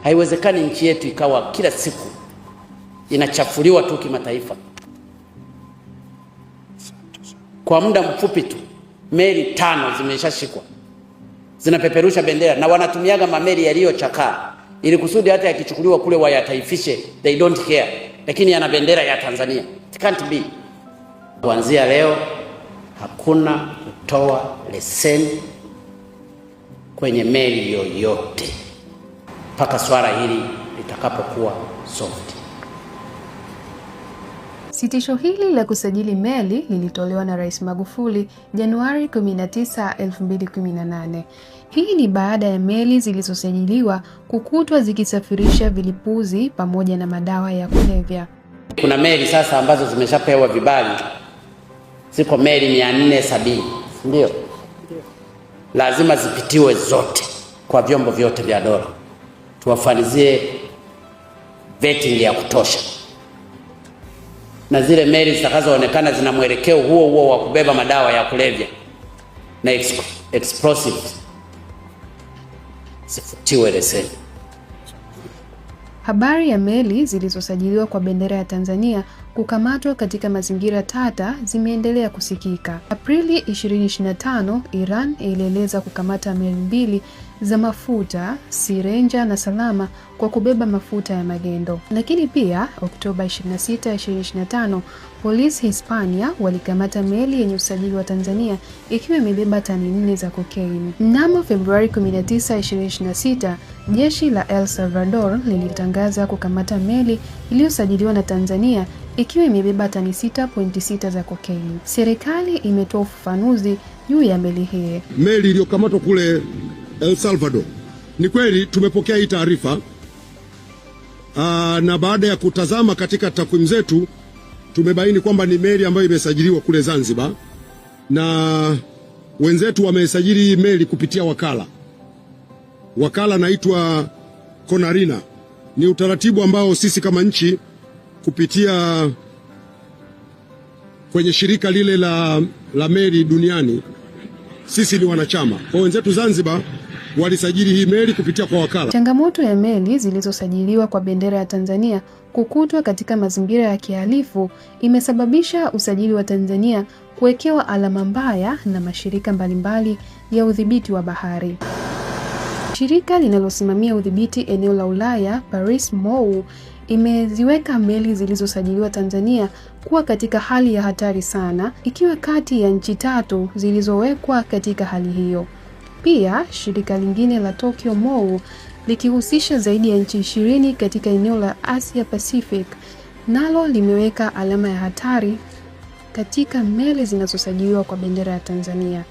Haiwezekani nchi yetu ikawa kila siku inachafuliwa tu kimataifa. Kwa muda mfupi tu meli 5 zimeshashikwa, zinapeperusha bendera na wanatumiaga mameli yaliyochakaa ili kusudi hata yakichukuliwa kule wayataifishe, they don't care, lakini yana bendera ya Tanzania. It can't be. Kuanzia leo hakuna kutoa leseni kwenye meli yoyote mpaka swala hili litakapokuwa soft. Sitisho hili la kusajili meli lilitolewa na Rais Magufuli Januari 19, 2018. Hii ni baada ya meli zilizosajiliwa kukutwa zikisafirisha vilipuzi pamoja na madawa ya kulevya. Kuna meli sasa ambazo zimeshapewa vibali, ziko meli 470, ndio lazima zipitiwe zote kwa vyombo vyote vya dola, tuwafanizie vetting ya kutosha, na zile meli zitakazoonekana zina mwelekeo huo wa kubeba madawa ya kulevya na explosives zifutiwe leseni. Habari ya meli zilizosajiliwa kwa bendera ya Tanzania kukamatwa katika mazingira tata zimeendelea kusikika. Aprili 2025, Iran ilieleza kukamata meli 2 za mafuta, Sirenja na Salama, kwa kubeba mafuta ya magendo. Lakini pia Oktoba 26, 2025, polisi Hispania walikamata meli yenye usajili wa Tanzania ikiwa imebeba tani 4 za cocaine. Mnamo Februari 19, 2026, jeshi la El Salvador lilitangaza kukamata meli iliyosajiliwa na Tanzania ikiwa imebeba tani 6.6 za cocaine. Serikali imetoa ufafanuzi juu ya meli hii. Meli iliyokamatwa kule El Salvador. Ni kweli tumepokea hii taarifa, na baada ya kutazama katika takwimu zetu tumebaini kwamba ni meli ambayo imesajiliwa kule Zanzibar, na wenzetu wamesajili hii meli kupitia wakala naitwa Konarina. Ni utaratibu ambao sisi kama nchi kupitia kwenye shirika lile la meli duniani sisi ni wanachama. Kwa wenzetu Zanzibar walisajili hii meli kupitia kwa wakala. Changamoto ya meli zilizosajiliwa kwa bendera ya Tanzania kukutwa katika mazingira ya kihalifu imesababisha usajili wa Tanzania kuwekewa alama mbaya na mashirika mbalimbali ya udhibiti wa bahari. Shirika linalosimamia udhibiti eneo la Ulaya, Paris MOU, imeziweka meli zilizosajiliwa Tanzania kuwa katika hali ya hatari sana, ikiwa kati ya nchi 3 zilizowekwa katika hali hiyo. Pia shirika lingine la Tokyo MOU, likihusisha zaidi ya nchi 20 katika eneo la Asia Pacific, nalo limeweka alama ya hatari katika meli zinazosajiliwa kwa bendera ya Tanzania.